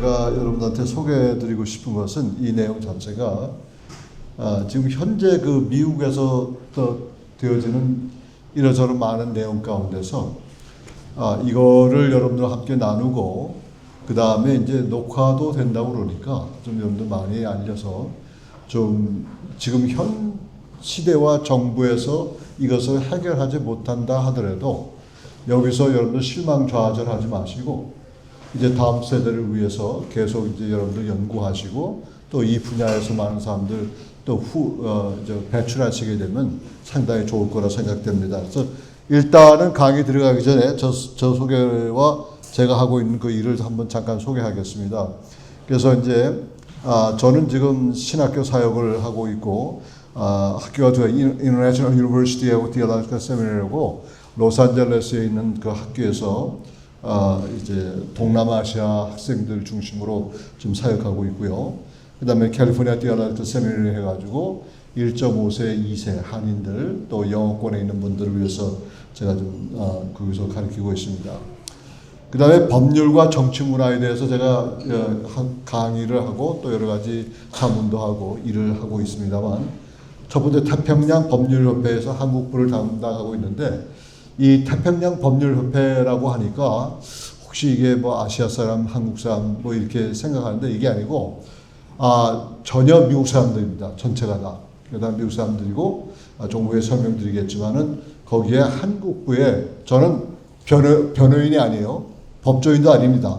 제가 여러분한테 소개해드리고 싶은 것은 이 내용 자체가 지금 현재 그 미국에서 되어지는 이러저런 많은 내용 가운데서 이거를 여러분들과 함께 나누고 그 다음에 이제 녹화도 된다고 그러니까 좀 여러분들 많이 알려서 좀 지금 현 시대와 정부에서 이것을 해결하지 못한다 하더라도 여기서 여러분들 실망 좌절하지 마시고 이제 다음 세대를 위해서 계속 이제 여러분들 연구하시고 또 이 분야에서 많은 사람들 또 배출하시게 되면 상당히 좋을 거라 생각됩니다. 그래서 일단은 강의 들어가기 전에 저 소개와 제가 하고 있는 그 일을 한번 잠깐 소개하겠습니다. 그래서 이제 저는 지금 신학교 사역을 하고 있고 학교가 International University of Theological Seminary라고 로스앤젤레스에 있는 그 학교에서 이제 동남아시아 학생들 중심으로 좀 사역하고 있고요. 그 다음에 캘리포니아 디알라이트 세미나리 해가지고 1.5세, 2세 한인들 또 영어권에 있는 분들을 위해서 제가 좀 거기서 가르치고 있습니다. 그 다음에 법률과 정치 문화에 대해서 제가 강의를 하고 또 여러 가지 자문도 하고 일을 하고 있습니다만 첫 번째 태평양 법률협회에서 한국부를 담당하고 있는데 이 태평양 법률협회라고 하니까 혹시 이게 뭐 아시아 사람, 한국 사람 뭐 이렇게 생각하는데 이게 아니고 전혀 미국 사람들입니다. 전체가 다. 그다음 미국 사람들이고 좀 후에 설명드리겠지만은 거기에 한국부에 저는 변호인이 아니에요. 법조인도 아닙니다.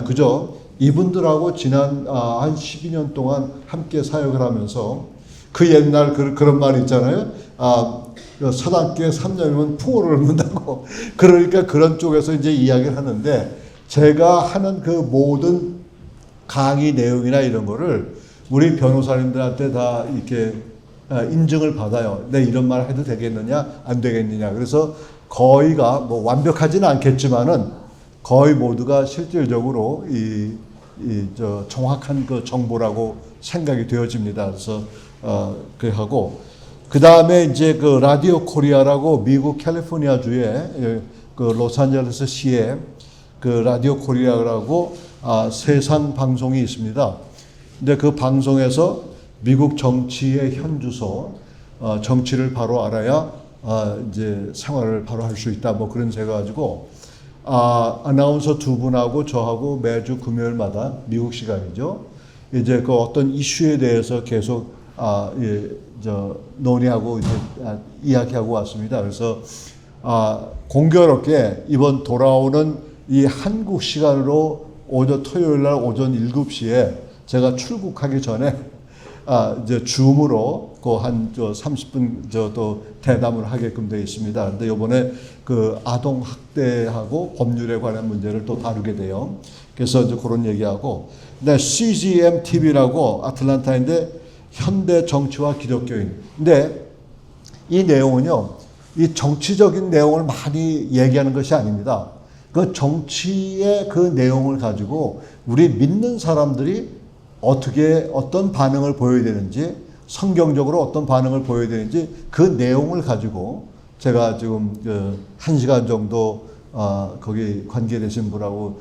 그저 이분들하고 지난 한 12년 동안 함께 사역을 하면서 그 옛날 그런 말이 있잖아요. 서당교회 3년이면 풍어를 읊는다고. 그러니까 그런 쪽에서 이제 이야기를 하는데 제가 하는 그 모든 강의 내용이나 이런 거를 우리 변호사님들한테 다 이렇게 인증을 받아요. 내 이런 말 해도 되겠느냐, 안 되겠느냐. 그래서 거의가 뭐 완벽하지는 않겠지만은 거의 모두가 실질적으로 정확한 그 정보라고 생각이 되어집니다. 그래서 그렇게 하고 그 다음에 이제 그 라디오 코리아라고 미국 캘리포니아 주에 그 로스앤젤레스 시에 그 라디오 코리아라고 세상 방송이 있습니다. 근데 그 방송에서 미국 정치의 현주소, 정치를 바로 알아야 이제 생활을 바로 할 수 있다. 뭐 그런 세 가지고 아나운서 두 분하고 저하고 매주 금요일마다 미국 시간이죠. 이제 그 어떤 이슈에 대해서 계속 논의하고 이제 이야기하고 왔습니다. 그래서 공교롭게 이번 돌아오는 이 한국 시간으로 토요일 날 오전 7시에 제가 출국하기 전에 이제 줌으로 그 한 30분 또 대담을 하게끔 되어 있습니다. 그런데 이번에 그 아동 학대하고 법률에 관한 문제를 또 다루게 돼요. 그래서 이제 그런 얘기하고, 근데 CGM TV라고 아틀란타인데 현대 정치와 기독교인. 근데 이 내용은요, 이 정치적인 내용을 많이 얘기하는 것이 아닙니다. 그 정치의 그 내용을 가지고 우리 믿는 사람들이 어떤 반응을 보여야 되는지, 성경적으로 어떤 반응을 보여야 되는지 그 내용을 가지고 제가 지금 1시간 정도 거기 관계되신 분하고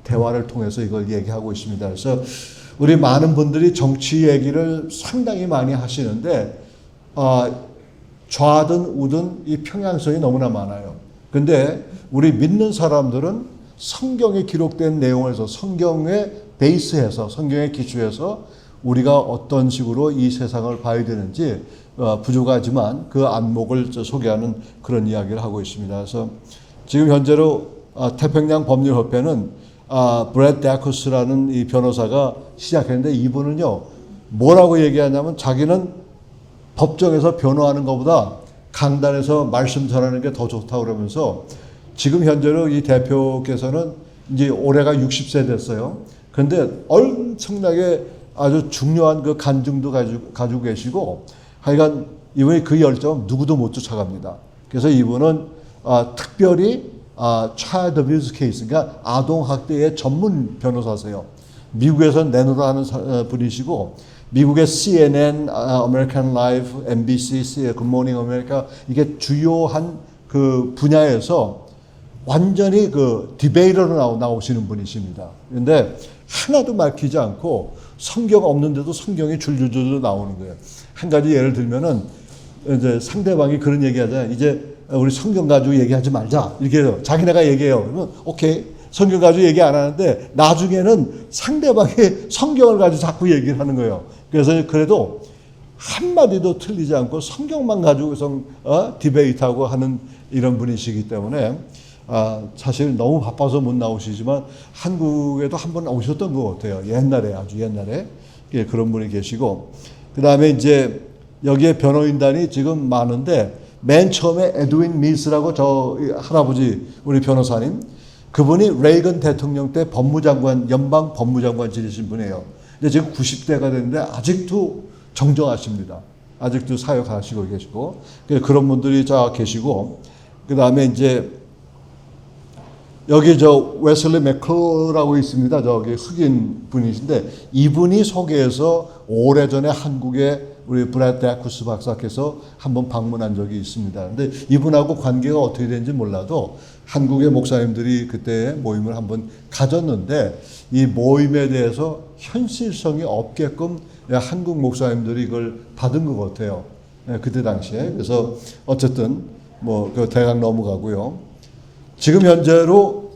대화를 통해서 이걸 얘기하고 있습니다. 그래서 우리 많은 분들이 정치 얘기를 상당히 많이 하시는데 좌든 우든 이 평양성이 너무나 많아요. 근데 우리 믿는 사람들은 성경에 기록된 내용에서 성경에 베이스해서 성경에 기초해서 우리가 어떤 식으로 이 세상을 봐야 되는지 부족하지만 그 안목을 소개하는 그런 이야기를 하고 있습니다. 그래서 지금 현재로 태평양 법률협회는 브렛 데커스라는 이 변호사가 시작했는데 이분은요 뭐라고 얘기하냐면 자기는 법정에서 변호하는 것보다 강단에서 말씀 전하는 게 더 좋다고 그러면서 지금 현재로 이 대표께서는 이제 올해가 60세 됐어요. 그런데 엄청나게 아주 중요한 그 간증도 가지고 계시고 하여간 이분의 그 열정 누구도 못 쫓아갑니다. 그래서 이분은 특별히 child abuse case, 그러니까 아동학대의 전문 변호사세요. 미국에서 내노라 하는 분이시고 미국의 CNN, American Life, NBC, Good Morning America 이게 주요한 그 분야에서 완전히 그 디베이터로 나오시는 분이십니다. 그런데 하나도 막히지 않고 성경 없는데도 성경이 줄줄줄 나오는 거예요. 한 가지 예를 들면은 이제 상대방이 그런 얘기 하잖아요. 이제 우리 성경 가지고 얘기하지 말자. 이렇게 해서 자기네가 얘기해요. 그러면 오케이. 성경 가지고 얘기 안 하는데 나중에는 상대방이 성경을 가지고 자꾸 얘기를 하는 거예요. 그래서 그래도 한마디도 틀리지 않고 성경만 가지고서 디베이트하고 하는 이런 분이시기 때문에 사실 너무 바빠서 못 나오시지만 한국에도 한번 오셨던 것 같아요. 옛날에, 아주 옛날에. 예, 그런 분이 계시고. 그 다음에 이제 여기에 변호인단이 지금 많은데 맨 처음에 에드윈 밀스라고 저 할아버지 우리 변호사님, 그분이 레이건 대통령 때 법무장관, 연방 법무장관 지내신 분이에요. 근데 지금 90대가 됐는데 아직도 정정하십니다. 아직도 사역하시고 계시고. 그런 분들이 다 계시고. 그 다음에 이제 여기 저 웨슬리 맥클라라고 있습니다. 저기 흑인 분이신데 이분이 소개해서 오래전에 한국에 우리 브래드 다쿠스 박사께서 한번 방문한 적이 있습니다. 근데 이분하고 관계가 어떻게 되는지 몰라도 한국의 목사님들이 그때 모임을 한번 가졌는데 이 모임에 대해서 현실성이 없게끔 한국 목사님들이 이걸 받은 것 같아요. 그때 당시에. 그래서 어쨌든 뭐 그 대강 넘어가고요. 지금 현재로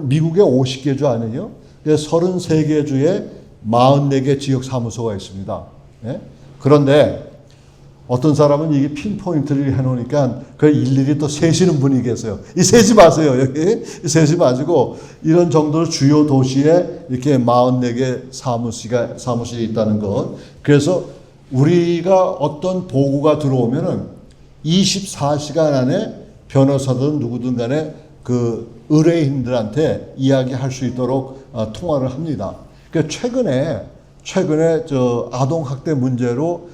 미국의 50개 주 아니에요? 33개 주에 44개 지역 사무소가 있습니다. 예? 그런데 어떤 사람은 이게 핀포인트를 해놓으니까 그걸 일일이 또 세시는 분이 계세요. 이 세지 마세요. 여기 세지 마시고 이런 정도로 주요 도시에 이렇게 44개 사무실이 있다는 것. 그래서 우리가 어떤 보고가 들어오면은 24시간 안에 변호사든 누구든 간에 그 의뢰인들한테 이야기할 수 있도록 통화를 합니다. 그러니까 최근에 저 아동 학대 문제로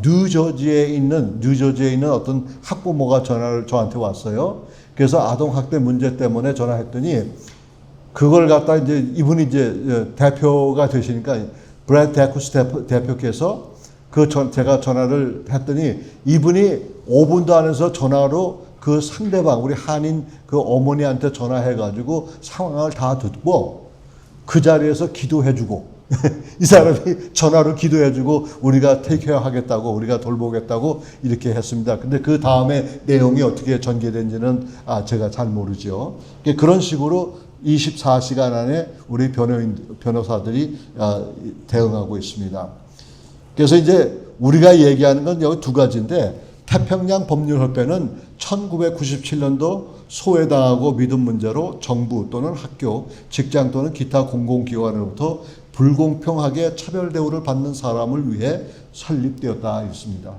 뉴저지에 있는 어떤 학부모가 전화를 저한테 왔어요. 그래서 아동 학대 문제 때문에 전화했더니 그걸 갖다 이제 이분이 이제 대표가 되시니까 브래드 다쿠스 대표께서 제가 전화를 했더니 이분이 5분도 안에서 전화로 그 상대방 우리 한인 그 어머니한테 전화해가지고 상황을 다 듣고 그 자리에서 기도해주고 이 사람이 전화로 기도해주고 우리가 테이크케어 하겠다고 우리가 돌보겠다고 이렇게 했습니다. 근데 그 다음에 내용이 어떻게 전개된지는 제가 잘 모르죠. 그런 식으로 24시간 안에 우리 변호사들이 대응하고 있습니다. 그래서 이제 우리가 얘기하는 건 여기 두 가지인데 태평양 법률협회는 1997년도 소외당하고 믿음 문제로 정부 또는 학교, 직장 또는 기타 공공기관으로부터 불공평하게 차별 대우를 받는 사람을 위해 설립되었다 있습니다.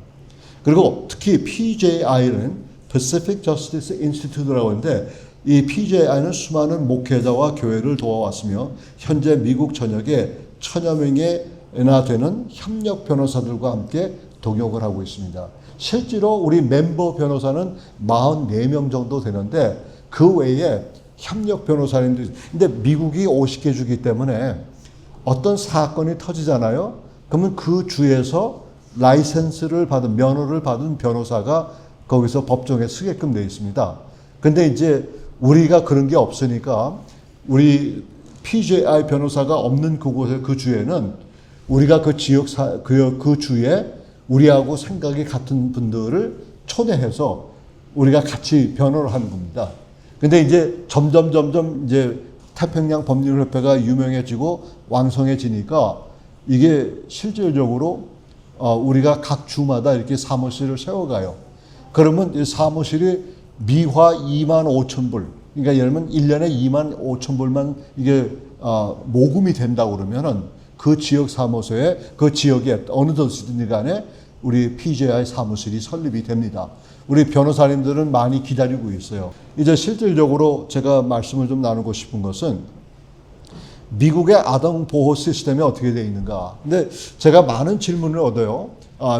그리고 특히 PJI는 Pacific Justice Institute라고 하는데 이 PJI는 수많은 목회자와 교회를 도와왔으며 현재 미국 전역에 1000여 명이나 되는 협력 변호사들과 함께 동역을 하고 있습니다. 실제로 우리 멤버 변호사는 44명 정도 되는데 그 외에 협력 변호사님들, 근데 미국이 50개 주기 때문에 어떤 사건이 터지잖아요. 그러면 그 주에서 라이센스를 받은, 면허를 받은 변호사가 거기서 법정에 서게끔 되어 있습니다. 근데 이제 우리가 그런 게 없으니까 우리 PJI 변호사가 없는 그곳에 그 주에는 우리가 그 지역 그 주에 우리하고 생각이 같은 분들을 초대해서 우리가 같이 변호를 하는 겁니다. 근데 이제 점점 이제 태평양 법률협회가 유명해지고 왕성해지니까 이게 실질적으로 우리가 각 주마다 이렇게 사무실을 세워가요. 그러면 이 사무실이 미화 25,000불, 그러니까 예를 들면 1년에 25,000불만 이게 모금이 된다고 그러면은 그 지역 사무소에 그 지역에 어느 도시든 간에 우리 PJI 사무실이 설립이 됩니다. 우리 변호사님들은 많이 기다리고 있어요. 이제 실질적으로 제가 말씀을 좀 나누고 싶은 것은 미국의 아동 보호 시스템이 어떻게 되어 있는가. 근데 제가 많은 질문을 얻어요.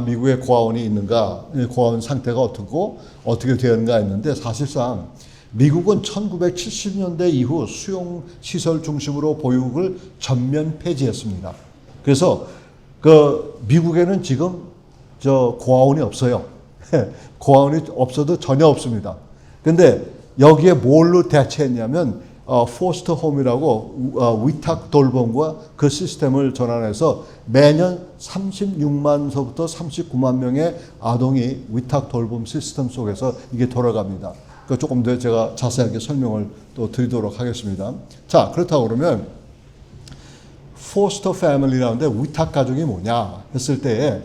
미국에 고아원이 있는가, 고아원 상태가 어떻고 어떻게 되었는가 했는데 사실상 미국은 1970년대 이후 수용시설 중심으로 보육을 전면 폐지했습니다. 그래서 그 미국에는 지금 고아원이 없어요. 고아원이 없어도 전혀 없습니다. 근데 여기에 뭘로 대체했냐면 포스터 홈이라고 위탁 돌봄과 그 시스템을 전환해서 매년 36만서부터 39만 명의 아동이 위탁 돌봄 시스템 속에서 이게 돌아갑니다. 그 조금 더 제가 자세하게 설명을 또 드리도록 하겠습니다. 자, 그렇다고 그러면 포스터 패밀리라는데 위탁 가족이 뭐냐 했을 때에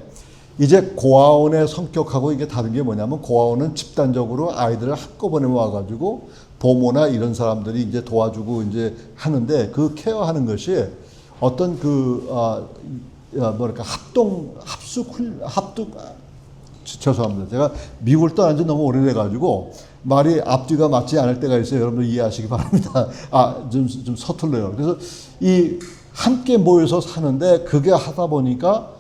이제 고아원의 성격하고 이게 다른 게 뭐냐면 고아원은 집단적으로 아이들을 한꺼번에 모아가지고 부모나 이런 사람들이 이제 도와주고 이제 하는데 그 케어하는 것이 어떤 뭐랄까 죄송합니다. 제가 미국을 떠난 지 너무 오래돼가지고 말이 앞뒤가 맞지 않을 때가 있어요. 여러분들 이해하시기 바랍니다. 좀 서툴러요. 그래서 이 함께 모여서 사는데 그게 하다 보니까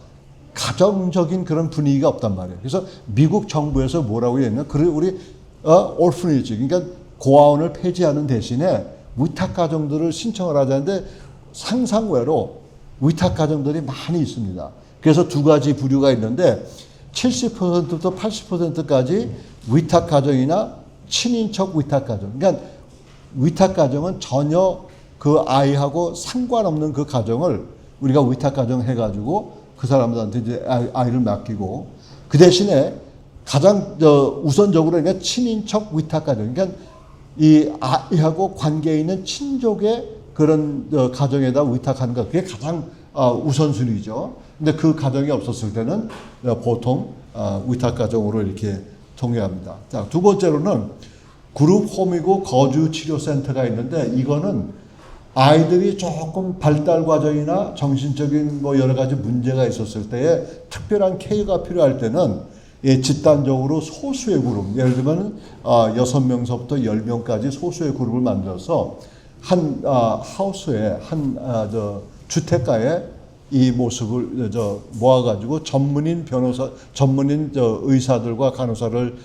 가정적인 그런 분위기가 없단 말이에요. 그래서 미국 정부에서 뭐라고 했냐면, 우리 orphanage, 그러니까 고아원을 폐지하는 대신에 위탁 가정들을 신청을 하자는데 상상외로 위탁 가정들이 많이 있습니다. 그래서 두 가지 부류가 있는데 70%부터 80%까지 위탁 가정이나 친인척 위탁 가정. 그러니까 위탁 가정은 전혀 그 아이하고 상관없는 그 가정을 우리가 위탁 가정 해가지고 그 사람들한테 이제 아이를 맡기고, 그 대신에 가장 우선적으로 그러니까 친인척 위탁 가정, 그러니까 이 아이하고 관계 있는 친족의 그런 가정에다 위탁하는 것, 그게 가장 우선순위죠. 근데 그 가정이 없었을 때는 보통 위탁 가정으로 이렇게 통일합니다. 자, 두 번째로는 그룹 홈이고 거주 치료 센터가 있는데, 이거는 아이들이 조금 발달 과정이나 정신적인 뭐 여러 가지 문제가 있었을 때에 특별한 케어가 필요할 때는 집단적으로 소수의 그룹, 예를 들면 6명서부터 10명까지 소수의 그룹을 만들어서 한 하우스에 주택가에 이 모습을 모아가지고 전문인 변호사, 전문인 의사들과 간호사를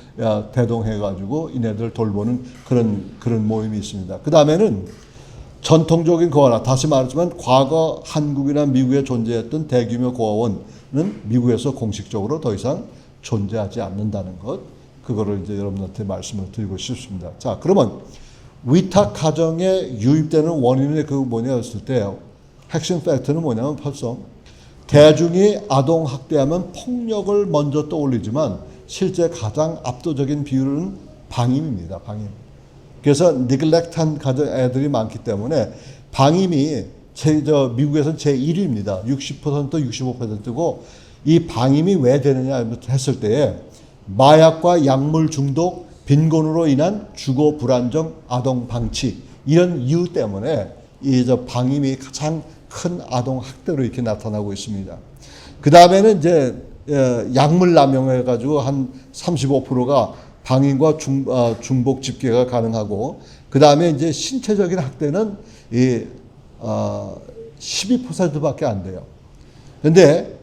대동해가지고 이네들 돌보는 그런 모임이 있습니다. 그 다음에는 전통적인 고아원, 다시 말하지만 과거 한국이나 미국에 존재했던 대규모 고아원은 미국에서 공식적으로 더 이상 존재하지 않는다는 것, 그거를 이제 여러분한테 말씀을 드리고 싶습니다. 자, 그러면 위탁 가정에 유입되는 원인이 뭐냐 했을 때 핵심 팩트는 뭐냐면, 벌써 대중이 아동 학대하면 폭력을 먼저 떠올리지만 실제 가장 압도적인 비율은 방임입니다. 방임. 그래서 니글렉트한 가정 애들이 많기 때문에 방임이 미국에서는 제1위입니다. 60% 65%고, 이 방임이 왜 되느냐 했을 때에 마약과 약물 중독, 빈곤으로 인한 주거 불안정, 아동 방치, 이런 이유 때문에 이 방임이 가장 큰 아동 학대로 이렇게 나타나고 있습니다. 그 다음에는 이제 약물 남용해가지고 한 35%가 방임과 중복 집계가 가능하고, 그 다음에 이제 신체적인 학대는 12%밖에 안 돼요. 근데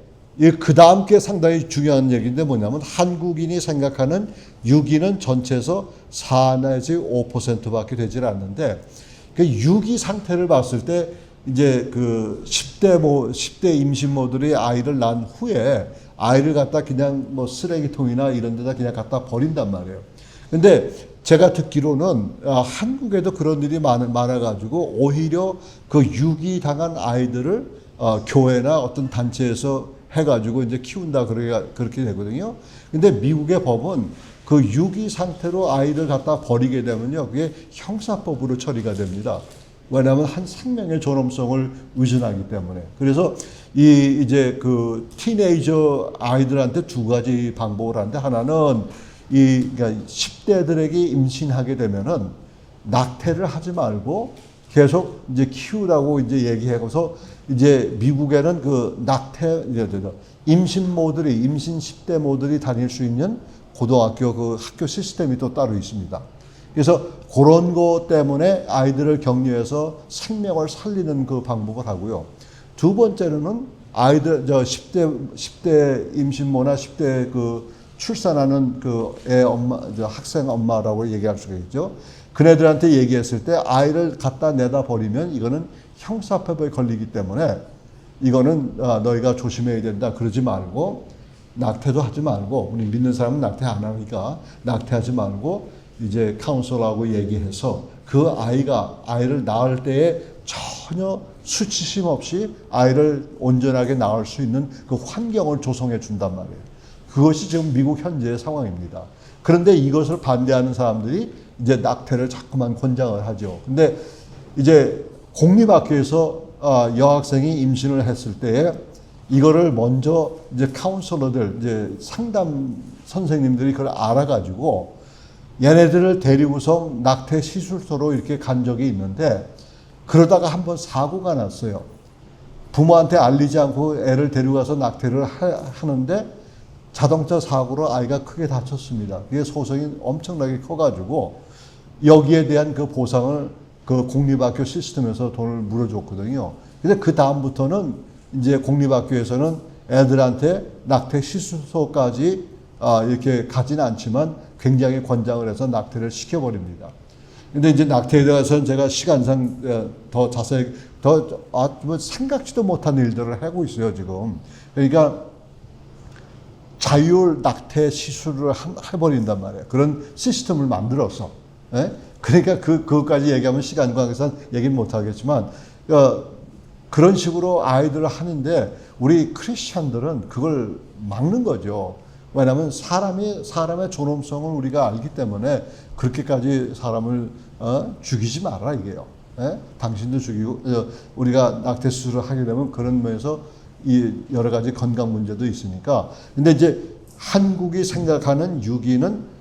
그 다음 게 상당히 중요한 얘기인데 뭐냐면, 한국인이 생각하는 유기는 전체에서 4 내지 5%밖에 되질 않는데, 그 유기 상태를 봤을 때 이제 그 10대 임신모들이 아이를 낳은 후에 아이를 갖다 그냥 뭐 쓰레기통이나 이런 데다 그냥 갖다 버린단 말이에요. 근데 제가 듣기로는 한국에도 그런 일이 많아가지고 오히려 그 유기당한 아이들을 교회나 어떤 단체에서 해가지고 이제 키운다 그렇게 되거든요. 근데 미국의 법은 그 유기 상태로 아이를 갖다 버리게 되면요, 그게 형사법으로 처리가 됩니다. 왜냐하면 한 생명의 존엄성을 위반하기 때문에. 그래서 이제 그 티네이저 아이들한테 두 가지 방법을 하는데, 하나는 그러니까 10대들에게 임신하게 되면은 낙태를 하지 말고 계속 이제 키우라고 이제 얘기하고서, 이제 미국에는 그 임신모들이, 임신 10대 모들이 다닐 수 있는 고등학교 그 학교 시스템이 또 따로 있습니다. 그래서 그런 것 때문에 아이들을 격려해서 생명을 살리는 그 방법을 하고요. 두 번째로는 아이들, 10대 임신모나 10대 그 출산하는 그 애 엄마, 학생 엄마라고 얘기할 수가 있죠. 그네들한테 얘기했을 때 아이를 갖다 내다 버리면 이거는 형사법에 걸리기 때문에 이거는 너희가 조심해야 된다. 그러지 말고, 낙태도 하지 말고, 우리 믿는 사람은 낙태 안 하니까 낙태하지 말고, 이제 카운슬하고 얘기해서 그 아이를 낳을 때에 전혀 수치심 없이 아이를 온전하게 낳을 수 있는 그 환경을 조성해 준단 말이에요. 그것이 지금 미국 현재의 상황입니다. 그런데 이것을 반대하는 사람들이 이제 낙태를 자꾸만 권장을 하죠. 근데 이제 공립학교에서 여학생이 임신을 했을 때에 이거를 먼저 이제 카운슬러들, 이제 상담 선생님들이 그걸 알아가지고 얘네들을 데리고서 낙태 시술소로 이렇게 간 적이 있는데 그러다가 한번 사고가 났어요. 부모한테 알리지 않고 애를 데려가서 낙태를 하는데 자동차 사고로 아이가 크게 다쳤습니다. 그게 소송이 엄청나게 커가지고 여기에 대한 그 보상을 그 공립학교 시스템에서 돈을 물어줬거든요. 근데 그 다음부터는 이제 공립학교에서는 애들한테 낙태 시술소까지 이렇게 가지는 않지만 굉장히 권장을 해서 낙태를 시켜버립니다. 근데 이제 낙태에 대해서는 제가 시간상 더 자세히 뭐 생각지도 못한 일들을 하고 있어요, 지금. 그러니까 자율 낙태 시술을 해버린단 말이에요. 그런 시스템을 만들어서. 예? 그러니까 그것까지 얘기하면 시간 관계상 얘기는 못하겠지만, 그런 식으로 아이들을 하는데 우리 크리스찬들은 그걸 막는 거죠. 왜냐하면 사람의 존엄성을 우리가 알기 때문에 그렇게까지 사람을 죽이지 마라 이게요. 예? 당신도 죽이고 우리가 낙태 수술을 하게 되면 그런 면에서 이 여러 가지 건강 문제도 있으니까. 근데 이제 한국이 생각하는 유기는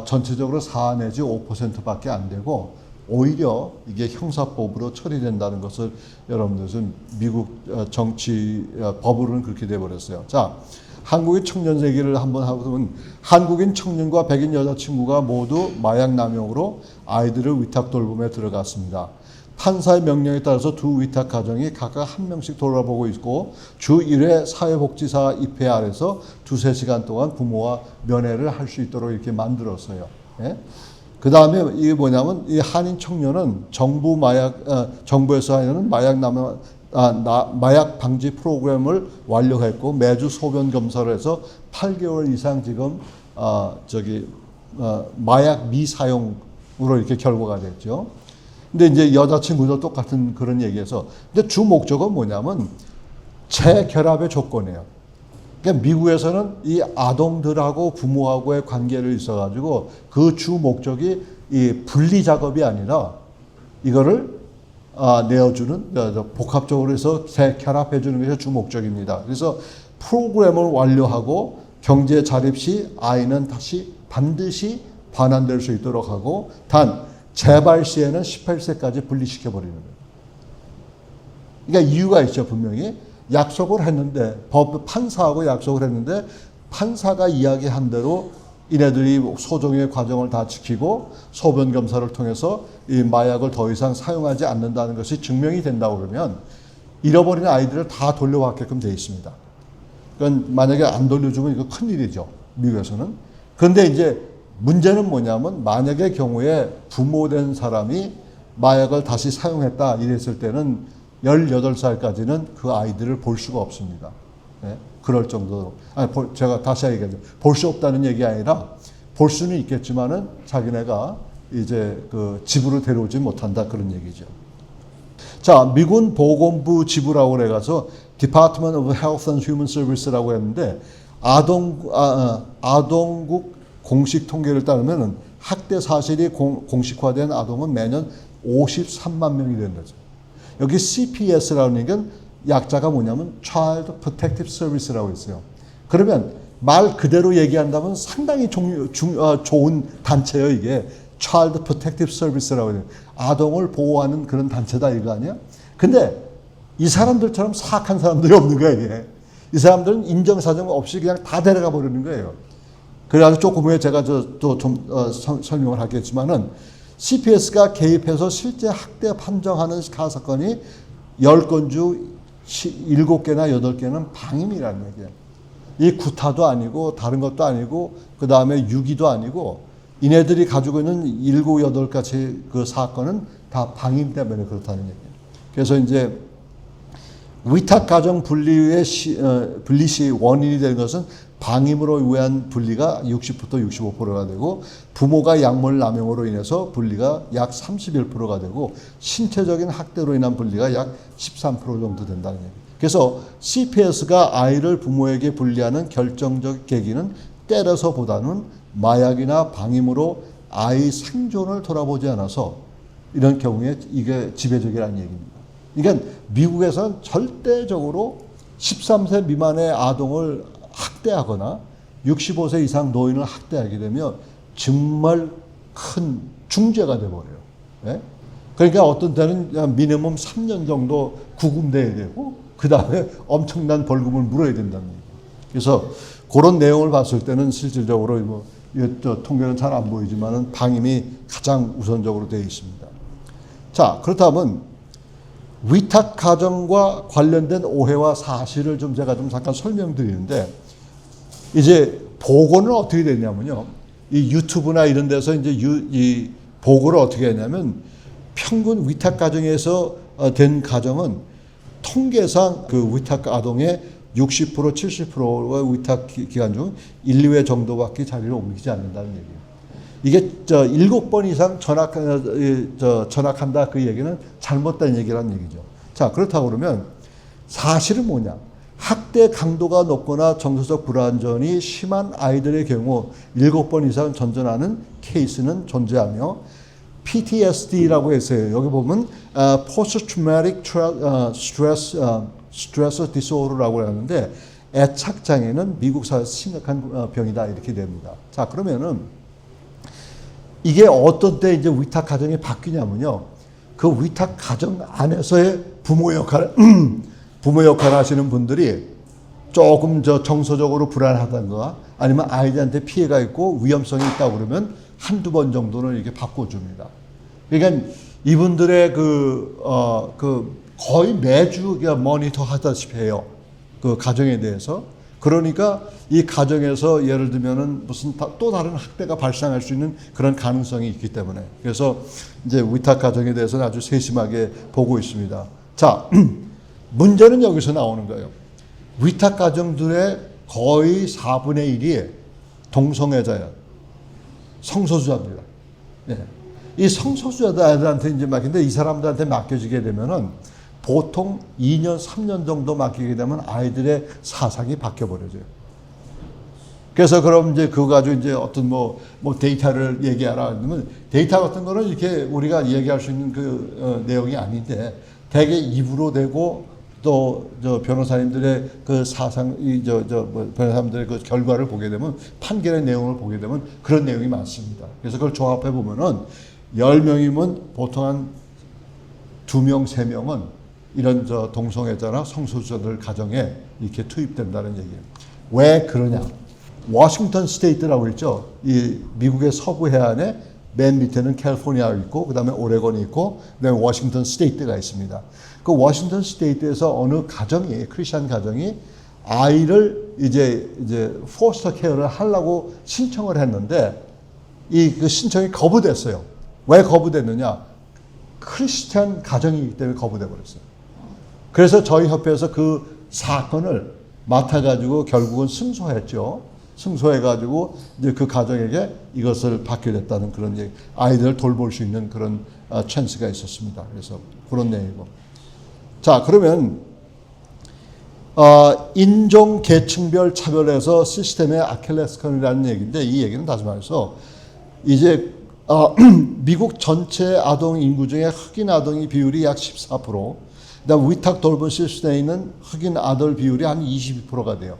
전체적으로 4 내지 5%밖에 안 되고 오히려 이게 형사법으로 처리된다는 것을 여러분들 좀 미국 정치 법으로는 그렇게 돼 버렸어요. 자, 한국의 청년 세계를 한번 하고 보면 한국인 청년과 백인 여자친구가 모두 마약 남용으로 아이들을 위탁 돌봄에 들어갔습니다. 판사의 명령에 따라서 두 위탁 가정이 각각 한 명씩 돌아보고 있고 주 1회 사회복지사 입회 아래서 2-3시간 동안 부모와 면회를 할 수 있도록 이렇게 만들었어요. 예? 그 다음에 이게 뭐냐면 이 한인 청년은 정부에서 하는 마약 방지 프로그램을 완료했고 매주 소변 검사를 해서 8개월 이상 지금 마약 미사용으로 이렇게 결과가 됐죠. 근데 이제 여자친구도 똑같은 그런 얘기해서 근데 주 목적은 뭐냐면 재결합의 조건이에요. 그러니까 미국에서는 이 아동들하고 부모하고의 관계를 있어가지고 그 주 목적이 이 분리 작업이 아니라 이거를 내어주는 복합적으로 해서 재결합해 주는 것이 주 목적입니다. 그래서 프로그램을 완료하고 경제 자립 시 아이는 다시 반드시 반환될 수 있도록 하고 단 재발 시에는 18세까지 분리시켜 버리는 거예요. 그러니까 이유가 있죠, 분명히. 약속을 했는데 판사하고 약속을 했는데 판사가 이야기한 대로 이네들이 소정의 과정을 다 지키고 소변 검사를 통해서 이 마약을 더 이상 사용하지 않는다는 것이 증명이 된다고 그러면 잃어버린 아이들을 다 돌려받게끔 되어 있습니다. 그러니까 만약에 안 돌려주면 이거 큰일이죠, 미국에서는. 그런데 이제 문제는 뭐냐면 만약의 경우에 부모된 사람이 마약을 다시 사용했다 이랬을 때는 18살까지는 그 아이들을 볼 수가 없습니다. 네? 그럴 정도로. 제가 다시 얘기하죠. 볼 수 없다는 얘기 아니라 볼 수는 있겠지만은 자기네가 이제 그 집으로 데려오지 못한다 그런 얘기죠. 자, 미군 보건부 지부라고 그래가서 Department of Health and Human Services라고 했는데 아동국 공식 통계를 따르면 학대 사실이 공식화된 아동은 매년 53만 명이 된다죠. 여기 CPS라는 건 약자가 뭐냐면 Child Protective Service라고 있어요. 그러면 말 그대로 얘기한다면 상당히 좋은 단체예요, 이게. Child Protective Service라고 해요. 아동을 보호하는 그런 단체다 이거 아니야? 근데 이 사람들처럼 사악한 사람들이 없는 거예요, 이게. 이 사람들은 인정사정 없이 그냥 다 데려가 버리는 거예요. 그래서 조금 후에 제가 또 좀 설명을 하겠지만은 CPS가 개입해서 실제 학대 판정하는 사건이 10건 중 7개나 8개는 방임이라는 얘기예요. 이 구타도 아니고 다른 것도 아니고 그 다음에 유기도 아니고 이네들이 가지고 있는 7, 8가지 그 사건은 다 방임 때문에 그렇다는 얘기예요. 그래서 이제 위탁 가정 분리 시 원인이 되는 것은 방임으로 의한 분리가 60부터 65%가 되고 부모가 약물 남용으로 인해서 분리가 약 31%가 되고 신체적인 학대로 인한 분리가 약 13% 정도 된다는 얘기예요. 그래서 CPS가 아이를 부모에게 분리하는 결정적 계기는 때려서보다는 마약이나 방임으로 아이 생존을 돌아보지 않아서 이런 경우에 이게 지배적이라는 얘기입니다. 그러니까 미국에서는 절대적으로 13세 미만의 아동을 학대하거나 65세 이상 노인을 학대하게 되면 정말 큰 중죄가 돼버려요. 네? 그러니까 어떤 때는 미니멈 3년 정도 구금돼야 되고 그 다음에 엄청난 벌금을 물어야 된다는 얘기예요. 그래서 그런 내용을 봤을 때는 실질적으로 뭐 통계는 잘 안 보이지만은 방임이 가장 우선적으로 되어 있습니다. 자, 그렇다면 위탁 가정과 관련된 오해와 사실을 좀 제가 좀 잠깐 설명드리는데 이제 보고는 어떻게 되냐면요. 이 유튜브나 이런 데서 이제 이 보고를 어떻게 하냐면 평균 위탁 가정에서 된 가정은 통계상 그 위탁 아동의 60% 70%가 위탁 기간 중 1, 2회 정도밖에 자리를 옮기지 않는다는 얘기예요. 이게 7번 이상 전학한다 그 얘기는 잘못된 얘기라는 얘기죠. 자, 그렇다고 그러면 사실은 뭐냐? 학대 강도가 높거나 정서적 불안전이 심한 아이들의 경우 7번 이상 전전하는 케이스는 존재하며 PTSD라고 했어요. 여기 보면 Post Traumatic Stress Disorder라고 하는데 애착 장애는 미국 사회에서 심각한 병이다 이렇게 됩니다. 자, 그러면은 이게 어떤 때 이제 위탁 가정이 바뀌냐면요. 그 위탁 가정 안에서의 부모 역할 하시는 분들이 조금 정서적으로 불안하다든가 아니면 아이들한테 피해가 있고 위험성이 있다고 그러면 한두 번 정도는 이렇게 바꿔줍니다. 그러니까 이분들의 거의 매주 모니터 하다시피 해요. 그 가정에 대해서. 그러니까 이 가정에서 예를 들면은 무슨 또 다른 학대가 발생할 수 있는 그런 가능성이 있기 때문에. 그래서 이제 위탁 가정에 대해서는 아주 세심하게 보고 있습니다. 자, 문제는 여기서 나오는 거예요. 위탁 가정들의 거의 4분의 1이 동성애자예요. 성소수자입니다. 예. 이 성소수자들한테 이제 맡긴데 이 사람들한테 맡겨지게 되면은 보통 2년, 3년 정도 맡기게 되면 아이들의 사상이 바뀌어버려져요. 그래서 그럼 이제 그거 가지고 이제 어떤 뭐 데이터를 얘기하라 그러면 데이터 같은 거는 이렇게 우리가 얘기할 수 있는 그 내용이 아닌데 대개 입으로 되고 또 변호사님들의 그 사상, 변호사님들의 그 결과를 보게 되면 판결의 내용을 보게 되면 그런 내용이 많습니다. 그래서 그걸 조합해 보면은 10명이면 보통 한 2명, 3명은 이런 동성애자나 성소수자들 가정에 이렇게 투입된다는 얘기예요. 왜 그러냐? 워싱턴 스테이트라고 있죠. 이 미국의 서부 해안에 맨 밑에는 캘리포니아가 있고 그다음에 오레곤이 있고 그다음에 워싱턴 스테이트가 있습니다. 그 워싱턴 스테이트에서 어느 가정이 크리스천 가정이 아이를 이제 포스터 케어를 하려고 신청을 했는데 그 신청이 거부됐어요. 왜 거부됐느냐? 크리스천 가정이기 때문에 거부돼 버렸어요. 그래서 저희 협회에서 그 사건을 맡아가지고 결국은 승소했죠. 승소해가지고 이제 그 가정에게 이것을 받게 됐다는 그런 얘기, 아이들을 돌볼 수 있는 그런 찬스가 있었습니다. 그래서 그런 내용이고. 자, 그러면 인종 계층별 차별에서 시스템의 아킬레스건이라는 얘기인데 이 얘기는 다시 말해서 이제 미국 전체 아동 인구 중에 흑인 아동의 비율이 약 14%, 그다음 위탁 돌봄 시스템에 있는 흑인 아들 비율이 한 22%가 돼요.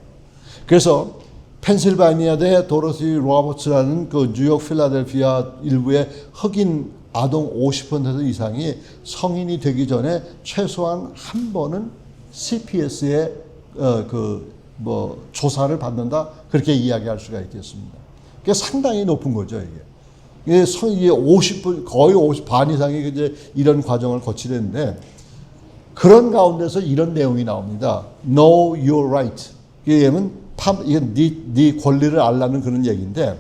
그래서 펜실바니아대 도로시 로버츠라는 그 뉴욕 필라델피아 일부의 흑인 아동 50% 이상이 성인이 되기 전에 최소한 한 번은 CPS의 조사를 받는다 그렇게 이야기할 수가 있겠습니다. 그게 상당히 높은 거죠 이게. 이게 50, 거의 50, 반 이상이 이제 이런 과정을 거치는데 그런 가운데서 이런 내용이 나옵니다. Know your right. 이게 네 권리를 알라는 그런 얘기인데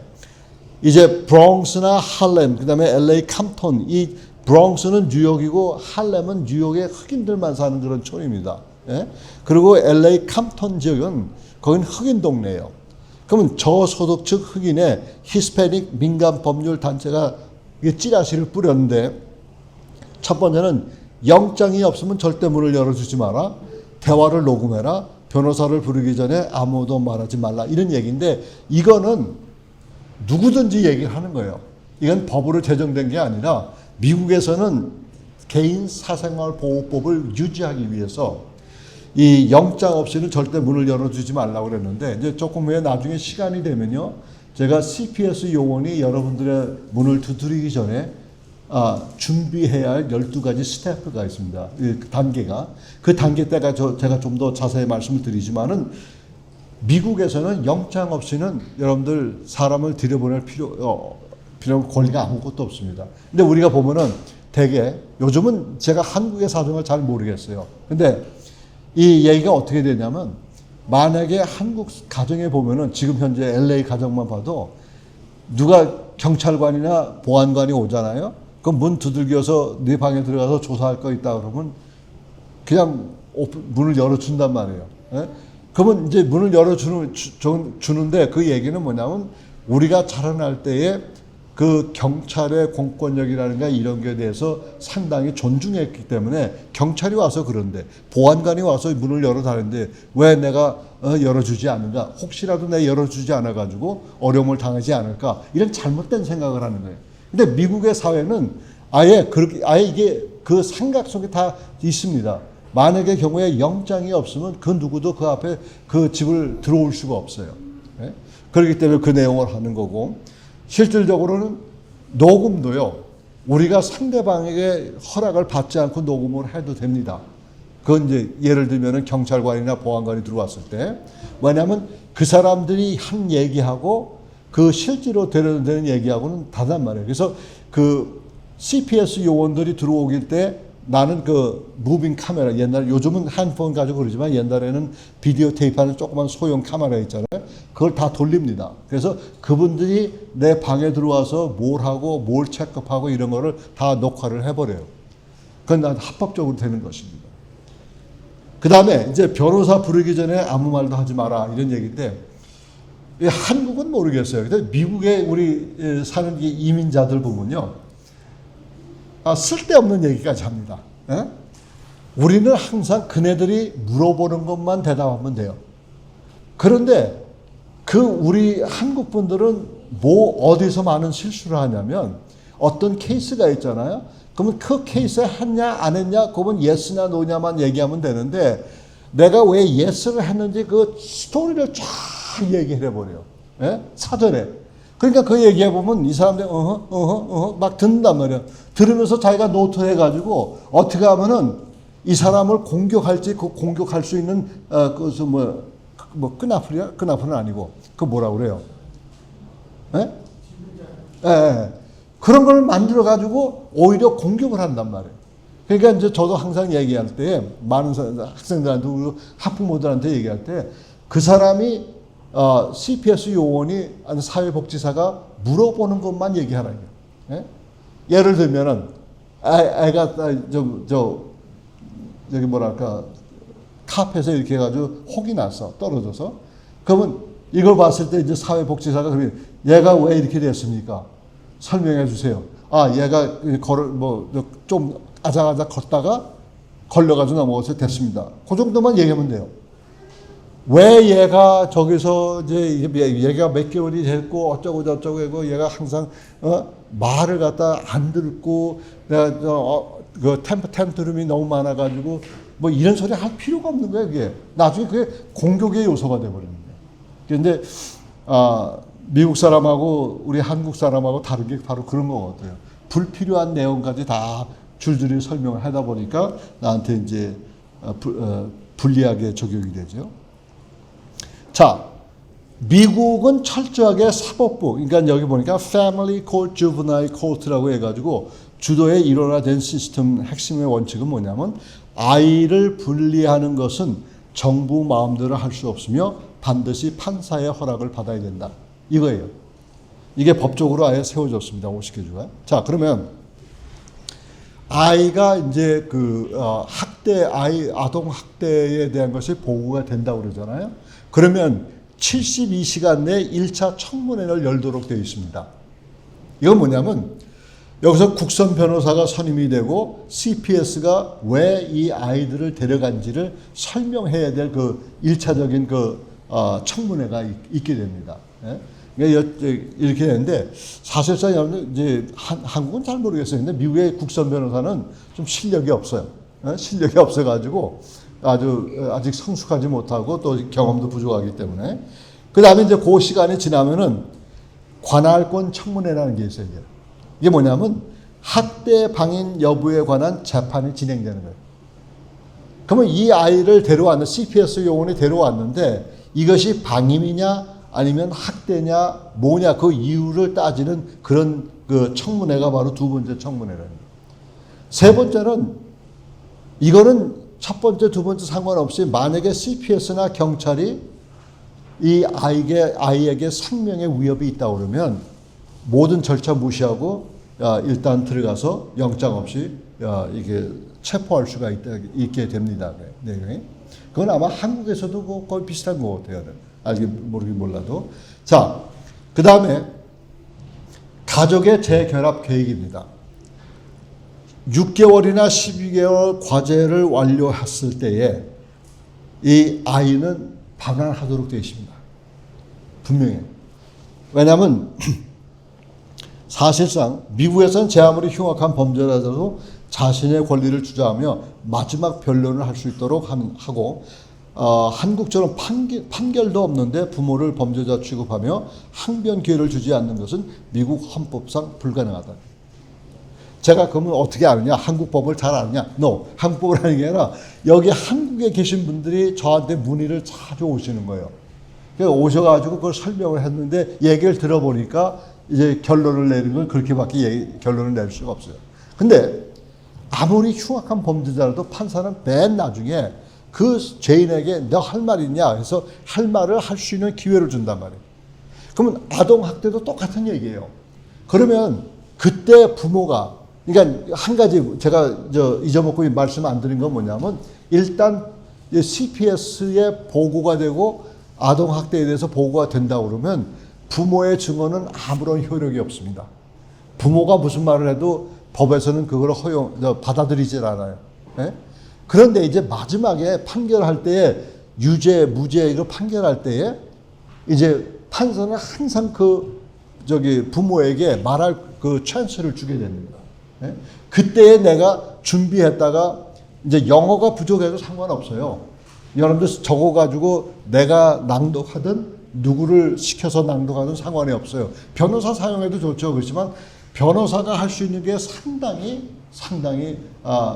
이제 브롱스나 할렘, 그 다음에 LA 캄톤, 이 브롱스는 뉴욕이고 할렘은 뉴욕의 흑인들만 사는 그런 촌입니다. 예? 그리고 LA 캄톤 지역은 거긴 흑인 동네예요. 그러면 저소득층 흑인의 히스패닉 민간 법률 단체가 찌라시를 뿌렸는데, 첫 번째는 영장이 없으면 절대 문을 열어주지 마라. 대화를 녹음해라. 변호사를 부르기 전에 아무도 말하지 말라. 이런 얘기인데, 이거는 누구든지 얘기를 하는 거예요. 이건 법으로 제정된 게 아니라 미국에서는 개인 사생활 보호법을 유지하기 위해서 이 영장 없이는 절대 문을 열어주지 말라고 그랬는데, 이제 조금 후에 나중에 시간이 되면요, 제가 CPS 요원이 여러분들의 문을 두드리기 전에 준비해야 할 12가지 스텝가 있습니다. 단계가. 그 단계 때가 제가 좀 더 자세히 말씀을 드리지만은, 미국에서는 영장 없이는 여러분들 사람을 들여보낼 필요 권리가 아무것도 없습니다. 근데 우리가 보면은 되게, 요즘은 제가 한국의 사정을 잘 모르겠어요. 근데 이 얘기가 어떻게 되냐면, 만약에 한국 가정에 보면은 지금 현재 LA 가정만 봐도 누가 경찰관이나 보안관이 오잖아요. 그럼 문 두들겨서 네 방에 들어가서 조사할 거 있다 그러면 그냥 문을 열어준단 말이에요. 예? 그러면 이제 문을 열어주는데, 그 얘기는 뭐냐면, 우리가 자라날 때에 그 경찰의 공권력이라든가 이런 게 대해서 상당히 존중했기 때문에 경찰이 와서 그런데, 보안관이 와서 문을 열어달는데 왜 내가 열어주지 않는가? 혹시라도 내가 열어주지 않아가지고 어려움을 당하지 않을까? 이런 잘못된 생각을 하는 거예요. 근데 미국의 사회는 아예 이게 그 생각 속에 다 있습니다. 만약의 경우에 영장이 없으면 그 누구도 그 앞에 그 집을 들어올 수가 없어요. 네? 그렇기 때문에 그 내용을 하는 거고, 실질적으로는 녹음도요, 우리가 상대방에게 허락을 받지 않고 녹음을 해도 됩니다. 그건 이제 예를 들면 경찰관이나 보안관이 들어왔을 때, 왜냐하면 그 사람들이 한 얘기하고 그 실제로 되는 얘기하고는 다르단 말이에요. 그래서 그 CPS 요원들이 들어오길 때 나는 그 무빙 카메라, 요즘은 핸드폰 가지고 그러지만 옛날에는 비디오 테이프하는 조그만 소형 카메라 있잖아요. 그걸 다 돌립니다. 그래서 그분들이 내 방에 들어와서 뭘 하고 뭘 체크하고 이런 거를 다 녹화를 해버려요. 그건 난 합법적으로 되는 것입니다. 그 다음에 이제 변호사 부르기 전에 아무 말도 하지 마라, 이런 얘기인데, 한국은 모르겠어요. 근데 미국에 우리 사는 이민자들 보면요, 쓸데없는 얘기까지 합니다. 에? 우리는 항상 그네들이 물어보는 것만 대답하면 돼요. 그런데 우리 한국 분들은 어디서 많은 실수를 하냐면, 어떤 케이스가 있잖아요. 그러면 그 케이스에 했냐 안 했냐, 그건 예스냐 노냐만 얘기하면 되는데, 내가 왜 예스를 했는지 그 스토리를 쫙 얘기를 해버려요. 예? 사전에. 그러니까 그 얘기해보면 이 사람들이 막 듣는단 말이에요. 들으면서 자기가 노트 해가지고 어떻게 하면은 이 사람을 공격할지, 그 공격할 수 있는 끈아풀이야? 끈아풀은 아니고 그 뭐라고 그래요? 예? 예. 그런 걸 만들어가지고 오히려 공격을 한단 말이에요. 그러니까 이제 저도 항상 얘기할 때, 많은 학생들한테, 학부모들한테 얘기할 때, 그 사람이 CPS 요원이 사회복지사가 물어보는 것만 얘기하라는 거예요. 예? 예를 들면은 애가 저기 뭐랄까 카펫에 이렇게 해가지고 혹이 났어, 떨어져서. 그러면 이걸 봤을 때 이제 사회복지사가 그러면, 얘가 왜 이렇게 됐습니까? 설명해 주세요. 얘가 좀 아작아작 걷다가 걸려가지고 넘어가서 됐습니다. 그 정도만 얘기하면 돼요. 왜 얘가 저기서 이제 얘가 몇 개월이 됐고 어쩌고 저쩌고 하고, 얘가 항상 말을 갖다 안 듣고, 내가 그 템트름이 너무 많아가지고 뭐 이런 소리 할 필요가 없는 거예요. 그게 나중에 그게 공격의 요소가 돼버리는 거예요. 그런데 미국 사람하고 우리 한국 사람하고 다른 게 바로 그런 것 같아요. 불필요한 내용까지 다 줄줄이 설명을 하다 보니까 나한테 이제 불리하게 적용이 되죠. 자, 미국은 철저하게 사법부, 그러니까 여기 보니까 Family Court, Juvenile Court라고 해가지고 주도에 일원화된 시스템 핵심의 원칙은 뭐냐면, 아이를 분리하는 것은 정부 마음대로 할 수 없으며 반드시 판사의 허락을 받아야 된다. 이거예요. 이게 법적으로 아예 세워졌습니다. 50개주가. 자, 그러면 아이가 이제 아동 학대에 대한 것이 보호가 된다고 그러잖아요. 그러면 72시간 내 1차 청문회를 열도록 되어 있습니다. 이건 뭐냐면 여기서 국선 변호사가 선임이 되고 CPS가 왜 이 아이들을 데려간지를 설명해야 될 그 1차적인 청문회가 있게 됩니다. 예? 이렇게 되는데 사실상 이제 한국은 잘 모르겠어요. 근데 미국의 국선 변호사는 좀 실력이 없어요. 실력이 없어가지고 아직 성숙하지 못하고 또 경험도 부족하기 때문에 그 다음에 이제 그 시간이 지나면은 관할권 청문회라는 게 있어요. 이게 뭐냐면 학대 방인 여부에 관한 재판이 진행되는 거예요. 그러면 이 아이를 데려왔는 CPS 요원이 데려왔는데 이것이 방임이냐 아니면 학대냐 뭐냐 그 이유를 따지는 그런 그 청문회가 바로 두 번째 청문회라는 거예요. 세 번째는 이거는 첫 번째 두 번째 상관없이 만약에 CPS나 경찰이 이 아이에게 생명의 위협이 있다고 그러면 모든 절차 무시하고 일단 들어가서 영장 없이 이게 체포할 수가 있게 됩니다. 네. 그건 아마 한국에서도 거의 비슷한 것 같아요. 알기 모르긴 몰라도. 자, 그 다음에 가족의 재결합 계획입니다. 6개월이나 12개월 과제를 완료했을 때에 이 아이는 방한하도록 되어 있습니다. 분명히. 왜냐하면 사실상 미국에서는 제 아무리 흉악한 범죄라도 자신의 권리를 주장하며 마지막 변론을 할 수 있도록 하고 한국처럼 판결도 없는데 부모를 범죄자 취급하며 항변 기회를 주지 않는 것은 미국 헌법상 불가능하다. 제가 그러면 어떻게 아느냐? 한국 법을 잘 아느냐? No. 한국 법을 아는 게 아니라 여기 한국에 계신 분들이 저한테 문의를 자주 오시는 거예요. 그래서 오셔가지고 그걸 설명을 했는데 얘기를 들어보니까 이제 결론을 내는 건 그렇게밖에 결론을 낼 수가 없어요. 근데 아무리 흉악한 범죄자라도 판사는 맨 나중에 그 죄인에게 너 할 말 있냐 해서 할 말을 할 수 있는 기회를 준단 말이에요. 그러면 아동학대도 똑같은 얘기예요. 그러면 그때 부모가 그러니까 한 가지 제가 잊어먹고 말씀 안 드린 건 뭐냐면 일단 CPS에 보고가 되고 아동학대에 대해서 보고가 된다고 그러면 부모의 증언은 아무런 효력이 없습니다. 부모가 무슨 말을 해도 법에서는 그걸 받아들이질 않아요. 네? 그런데 이제 마지막에 판결할 때에 유죄, 무죄 이걸 판결할 때에 이제 판사는 항상 부모에게 말할 그 찬스를 주게 됩니다. 네? 그때에 내가 준비했다가 이제 영어가 부족해도 상관없어요. 여러분들 적어가지고 내가 낭독하든 누구를 시켜서 낭독하든 상관이 없어요. 변호사 사용해도 좋죠. 그렇지만 변호사가 할 수 있는 게 상당히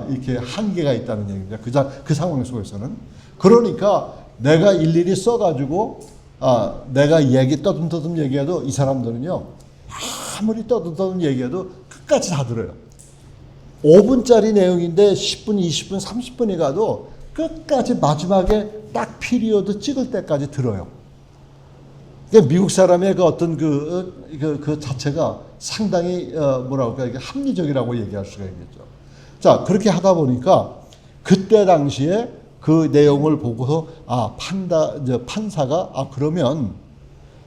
이렇게 한계가 있다는 얘기입니다. 그 상황 속에서는. 그러니까 내가 일일이 써가지고 내가 떠듬떠듬 얘기해도 이 사람들은요 아무리 떠듬떠듬 얘기해도 끝까지 다 들어요. 5분짜리 내용인데 10분, 20분, 30분이 가도 끝까지 마지막에 딱 피리어드 찍을 때까지 들어요. 그러니까 미국 사람의 그 어떤 그 자체가 상당히 이게 합리적이라고 얘기할 수가 있겠죠. 자, 그렇게 하다 보니까 그때 당시에 그 내용을 보고서 판사가 그러면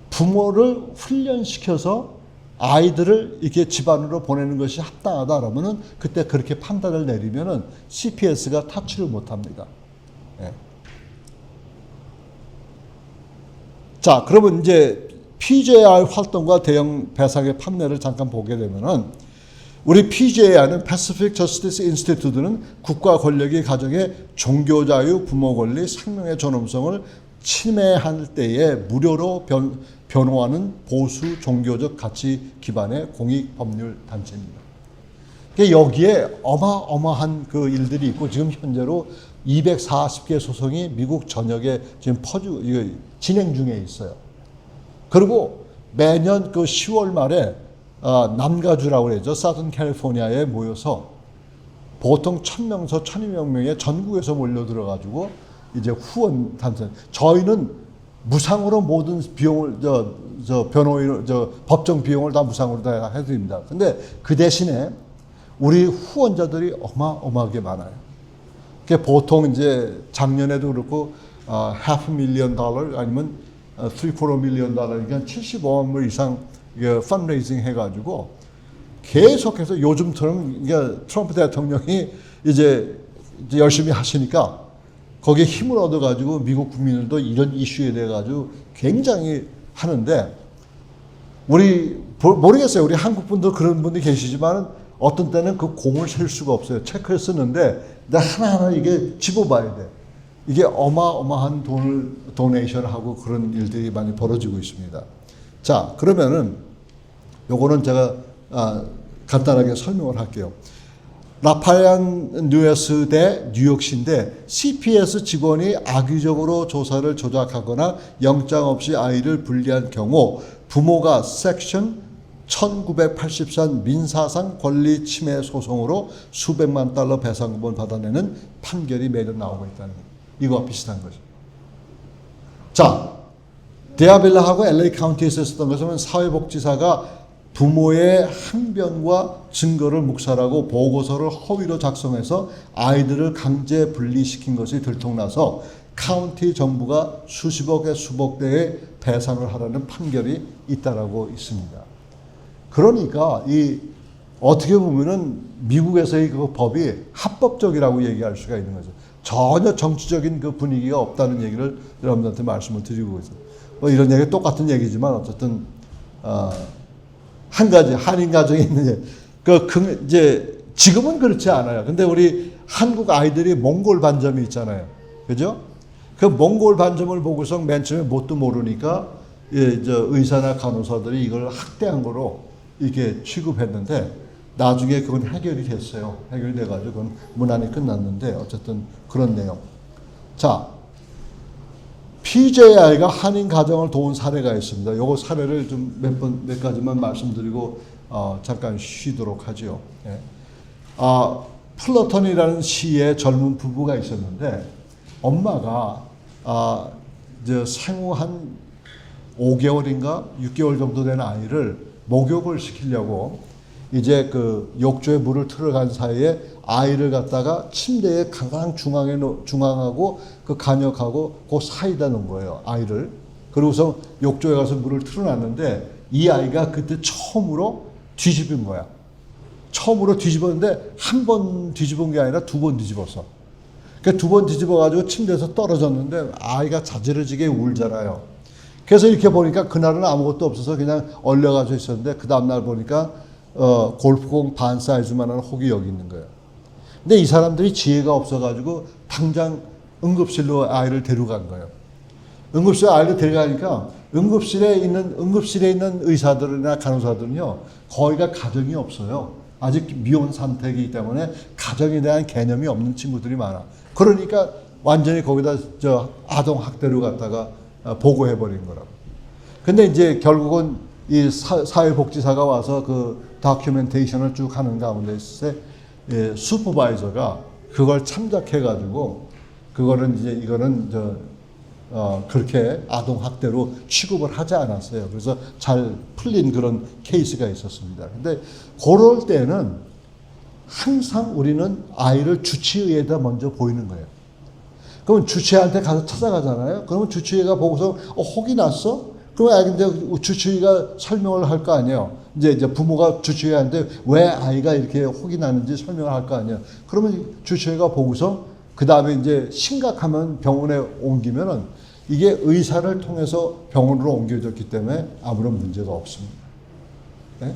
부모를 훈련시켜서 아이들을 이렇게 집안으로 보내는 것이 합당하다라면은 그때 그렇게 판단을 내리면은 CPS가 타치를 못 합니다. 네. 자, 그러면 이제 PJR 활동과 대형 배상의 판례를 잠깐 보게 되면은 우리 PJR는 Pacific Justice Institute는 국가 권력이 가정의 종교 자유, 부모 권리, 생명의 존엄성을 침해할 때에 무료로 변호하는 보수 종교적 가치 기반의 공익 법률 단체입니다. 여기에 어마어마한 그 일들이 있고 지금 현재로 240개 소송이 미국 전역에 지금 진행 중에 있어요. 그리고 매년 그 10월 말에 남가주라고 그러죠. 사든 캘리포니아에 모여서 보통 1000명에서 1200명의 전국에서 몰려들어가지고 이제 후원 단체. 저희는 무상으로 모든 비용을 변호인 법정 비용을 다 무상으로 다 해드립니다. 근데 그 대신에 우리 후원자들이 어마어마하게 많아요. 보통 이제 작년에도 그렇고 $500,000 아니면 $3-4 million, 그러니까 75만 불 이상 펀드레이징 해가지고 계속해서 요즘처럼 트럼프 대통령이 이제 열심히 하시니까 거기에 힘을 얻어가지고 미국 국민들도 이런 이슈에 대해 가지고 굉장히 하는데 우리 모르겠어요. 우리 한국 분도 그런 분들이 계시지만 어떤 때는 그 공을 셀 수가 없어요. 체크를 쓰는데 하나하나 이게 집어봐야 돼. 이게 어마어마한 돈을 도네이션을 하고 그런 일들이 많이 벌어지고 있습니다. 자, 그러면은 요거는 제가 간단하게 설명을 할게요. 라파얀 뉴에스 대 뉴욕시인데 CPS 직원이 악의적으로 조사를 조작하거나 영장 없이 아이를 분리한 경우 부모가 섹션 1983 민사상 권리 침해 소송으로 수백만 달러 배상금을 받아내는 판결이 매년 나오고 있다는 거예요. 이거와 비슷한 거죠. 자, 데아빌라하고 LA 카운티에서 있었던 것은 사회복지사가 부모의 항변과 증거를 묵살하고 보고서를 허위로 작성해서 아이들을 강제 분리시킨 것이 들통나서 카운티 정부가 수십억에 수백대의 배상을 하라는 판결이 잇따르고 있습니다. 그러니까 어떻게 보면은 미국에서의 그 법이 합법적이라고 얘기할 수가 있는 거죠. 전혀 정치적인 그 분위기가 없다는 얘기를 여러분들한테 말씀을 드리고 있어요. 뭐 이런 얘기 똑같은 얘기지만 어쨌든 한 가지 한인 가정에 있는 이제 지금은 그렇지 않아요. 근데 우리 한국 아이들이 몽골 반점이 있잖아요. 그죠? 그 몽골 반점을 보고서 맨 처음에 뭣도 모르니까 의사나 간호사들이 이걸 학대한 거로 이렇게 취급했는데 나중에 그건 해결이 됐어요. 해결이 돼가지고 그건 무난히 끝났는데 어쨌든 그런 내용. 자, PJI가 한인 가정을 도운 사례가 있습니다. 요거 사례를 좀 몇 가지만 말씀드리고 잠깐 쉬도록 하죠. 예. 플러턴이라는 시의 젊은 부부가 있었는데 엄마가 생후 한 5개월인가 6개월 정도 된 아이를 목욕을 시키려고 이제 그 욕조에 물을 틀어간 사이에 아이를 갖다가 침대에 가장 중앙하고 그 간역하고 그 사이다 놓은 거예요. 아이를. 그러고서 욕조에 가서 물을 틀어놨는데 이 아이가 그때 처음으로 뒤집은 거야. 처음으로 뒤집었는데 한 번 뒤집은 게 아니라 두 번 뒤집었어. 그러니까 두 번 뒤집어가지고 침대에서 떨어졌는데 아이가 자지러지게 울잖아요. 그래서 이렇게 보니까 그날은 아무것도 없어서 그냥 얼려가지고 있었는데 그 다음날 보니까 골프공 반 사이즈만한 혹이 여기 있는 거예요. 근데 이 사람들이 지혜가 없어가지고 당장 응급실로 아이를 데려간 거예요. 응급실에 아이를 데려가니까 응급실에 있는 의사들이나 간호사들은요, 거의가 가정이 없어요. 아직 미혼 상태이기 때문에 가정에 대한 개념이 없는 친구들이 많아. 그러니까 완전히 거기다 아동 학대로 갖다가 보고해버린 거라고. 근데 이제 결국은 이 사회복지사가 와서 그 다큐멘테이션을 쭉 하는 가운데 슈퍼바이저가 그걸 참작해가지고 그거는 이거는 그렇게 아동 학대로 취급을 하지 않았어요. 그래서 잘 풀린 그런 케이스가 있었습니다. 근데 그럴 때는 항상 우리는 아이를 주치의에다 먼저 보이는 거예요. 그러면 주치의한테 가서 찾아가잖아요. 그러면 주치의가 보고서 혹이 났어? 그러면 아이인데 주치의가 설명을 할 거 아니에요. 이제 부모가 주치의한테 왜 아이가 이렇게 혹이 나는지 설명을 할 거 아니에요. 그러면 주치의가 보고서 그 다음에 이제 심각하면 병원에 옮기면은 이게 의사를 통해서 병원으로 옮겨졌기 때문에 아무런 문제가 없습니다. 네?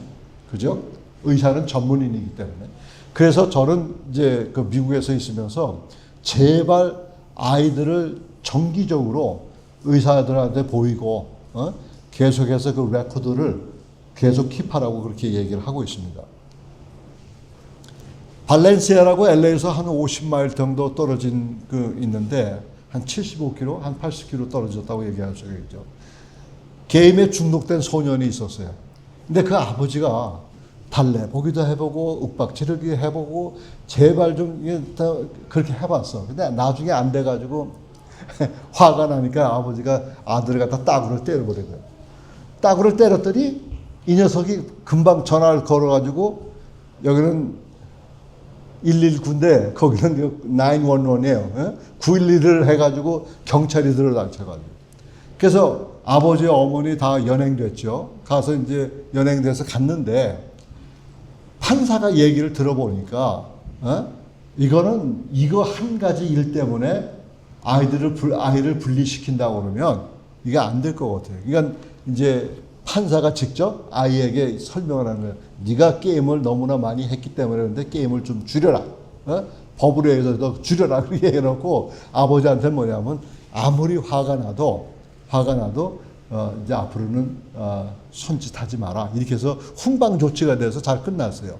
그죠? 의사는 전문인이기 때문에. 그래서 저는 이제 그 미국에서 있으면서 제발 아이들을 정기적으로 의사들한테 보이고 계속해서 그 레코드를 계속 킵하라고 그렇게 얘기를 하고 있습니다. 발렌시아라고 LA에서 한 50마일 정도 떨어진 있는데 한 75km, 한 80km 떨어졌다고 얘기할 수가 있죠. 게임에 중독된 소년이 있었어요. 근데 그 아버지가 달래 보기도 해보고 윽박 지르기 해보고 제발 좀 그렇게 해봤어. 근데 나중에 안 돼가지고 화가 나니까 아버지가 아들을 갖다 따구를 때려버린 거예요. 따구를 때렸더니 이 녀석이 금방 전화를 걸어가지고 여기는 119인데 거기는 911이에요. 911을 해가지고 경찰이 들어닥쳐가지고. 그래서 아버지, 어머니 다 연행됐죠. 가서 이제 연행돼서 갔는데 판사가 얘기를 들어보니까 이거는 이거 한 가지 일 때문에 아이를 분리시킨다고 그러면 이게 안 될 것 같아요. 그러니까 이제 판사가 직접 아이에게 설명을 하는 거예요. 네가 게임을 너무나 많이 했기 때문에 그런데 게임을 좀 줄여라. 법으로 해서 줄여라. 그렇게 해놓고 아버지한테 뭐냐면 아무리 화가 나도 이제 앞으로는 손짓하지 마라. 이렇게 해서 훈방 조치가 돼서 잘 끝났어요.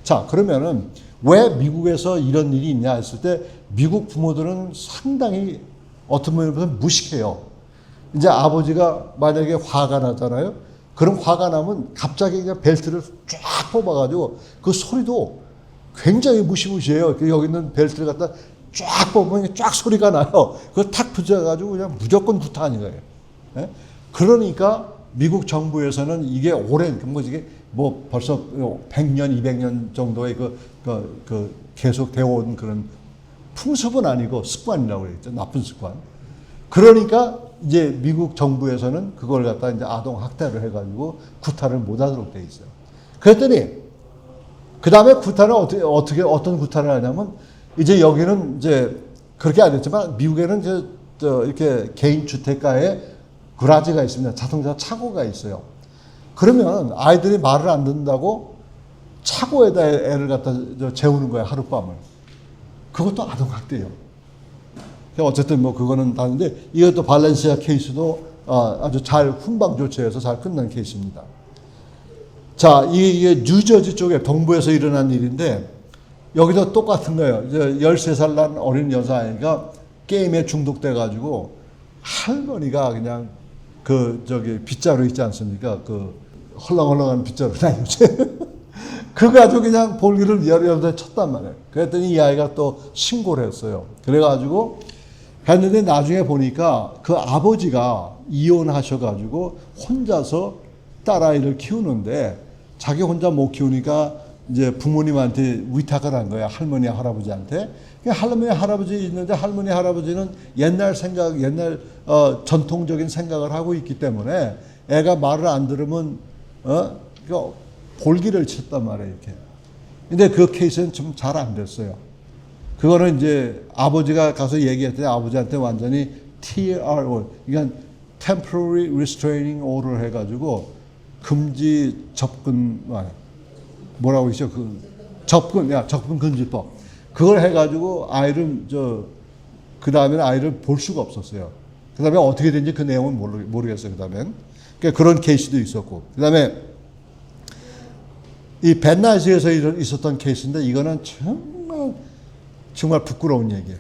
자, 그러면은 왜 미국에서 이런 일이 있냐 했을 때 미국 부모들은 상당히 어떤 면에서 무식해요. 이제 아버지가 만약에 화가 나잖아요. 그럼 화가 나면 갑자기 그냥 벨트를 쫙 뽑아가지고 그 소리도 굉장히 무시무시해요. 여기 있는 벨트를 갖다 쫙 뽑으면 쫙 소리가 나요. 그걸 탁 붙여가지고 그냥 무조건 구타하는 거예요. 예? 그러니까 미국 정부에서는 이게 오랜, 이게 뭐 벌써 100년, 200년 정도의 그 계속 되어 온 그런 풍습은 아니고 습관이라고 그랬죠. 나쁜 습관. 그러니까 이제 미국 정부에서는 그걸 갖다 이제 아동 학대를 해가지고 구타를 못하도록 돼 있어요. 그랬더니 그 다음에 구타는 어떤 구타를 하냐면 이제 여기는 이제 그렇게 안 됐지만 미국에는 이제 이렇게 개인 주택가에 그라지가 있습니다. 자동차 차고가 있어요. 그러면 아이들이 말을 안 듣는다고 차고에다 애를 갖다 재우는 거야, 하룻밤을. 그것도 아동학대예요. 어쨌든 뭐 그거는 다른데 이것도 발렌시아 케이스도 아주 잘 훈방 조치해서 잘 끝난 케이스입니다. 자, 이게 뉴저지 쪽에 동부에서 일어난 일인데 여기도 똑같은 거예요. 이제 13살 난 어린 여자아이가 게임에 중독돼 가지고 할머니가 그냥 빗자루 있지 않습니까? 그 헐렁헐렁한 빗자루 다니죠. 그거 아주 그냥 볼일을 여러 대 쳤단 말이에요. 그랬더니 이 아이가 또 신고를 했어요. 그래가지고 했는데 나중에 보니까 그 아버지가 이혼하셔가지고 혼자서 딸아이를 키우는데 자기 혼자 못 키우니까 이제 부모님한테 위탁을 한 거야. 할머니, 할아버지한테. 할머니, 할아버지 있는데 할머니, 할아버지는 옛날 전통적인 생각을 하고 있기 때문에 애가 말을 안 들으면, 볼기를 쳤단 말이에요, 이렇게. 근데 그 케이스는 좀 잘 안 됐어요. 그거는 이제 아버지가 가서 얘기했더니 아버지한테 완전히 TRO, 그러니까 Temporary Restraining Order 해가지고 금지 접근, 뭐라고 있죠? 접근 금지법. 그걸 해가지고 아이를, 그 다음에는 아이를 볼 수가 없었어요. 그 다음에 어떻게 된지 그 내용은 모르겠어요, 그 다음엔. 그러니까 그런 케이스도 있었고. 그 다음에 이 벤나시에서 있었던 케이스인데 이거는 정말 부끄러운 얘기예요.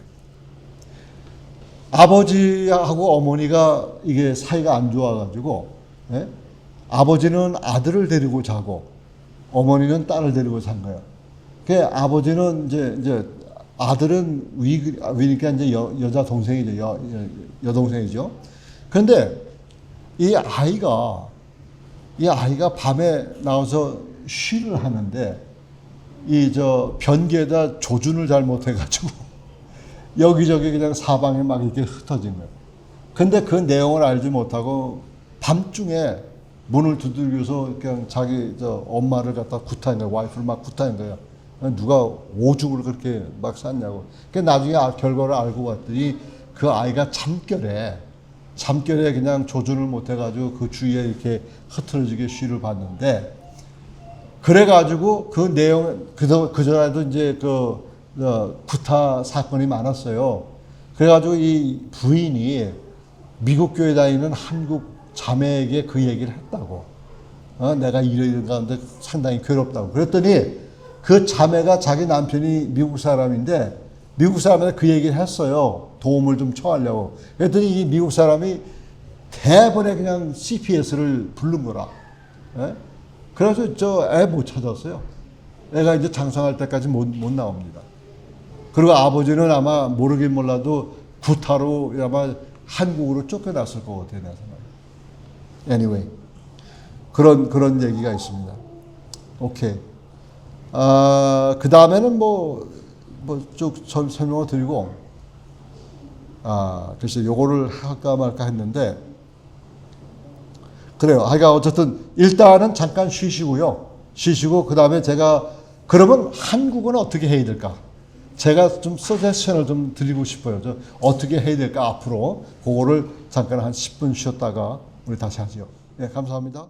아버지하고 어머니가 이게 사이가 안 좋아가지고, 아버지는 아들을 데리고 자고, 어머니는 딸을 데리고 산 거예요. 그 아버지는 이제 아들은 위니까 이제 여자 동생이죠. 여동생이죠. 그런데 이 아이가 밤에 나와서 쉬를 하는데 변기에다 조준을 잘못해가지고 여기저기 그냥 사방에 막 이렇게 흩어진 거예요. 근데 그 내용을 알지 못하고 밤중에 문을 두들겨서 그냥 자기 엄마를 갖다 구타한 거예요. 와이프를 막 구타한 거예요. 누가 오줌을 그렇게 막 쌌냐고. 그 나중에 결과를 알고 봤더니 그 아이가 잠결에 그냥 조준을 못해가지고 그 주위에 이렇게 흐트러지게 쉬를 봤는데 그래가지고 그 내용 그전에도 이제 구타 사건이 많았어요. 그래가지고 이 부인이 미국 교회 다니는 한국 자매에게 그 얘기를 했다고. 내가 이런 가운데 상당히 괴롭다고. 그랬더니 그 자매가 자기 남편이 미국 사람인데 미국 사람한테 그 얘기를 했어요. 도움을 좀 청하려고. 그랬더니 이 미국 사람이 대번에 그냥 CPS를 부른 거라. 그래서 애 못 찾았어요. 애가 이제 장성할 때까지 못 나옵니다. 그리고 아버지는 아마 모르긴 몰라도 구타로 아마 한국으로 쫓겨났을 것 같아요. 내 생각에. Anyway. 그런 얘기가 있습니다. 오케이. 그 다음에는 쭉 설명을 드리고, 글쎄, 요거를 할까 말까 했는데, 그래요. 그러니까 어쨌든 일단은 잠깐 쉬시고요. 쉬시고 그 다음에 제가 그러면 한국어는 어떻게 해야 될까? 제가 좀 서제션을 좀 드리고 싶어요. 저 어떻게 해야 될까 앞으로 그거를 잠깐 한 10분 쉬었다가 우리 다시 하죠. 네, 감사합니다.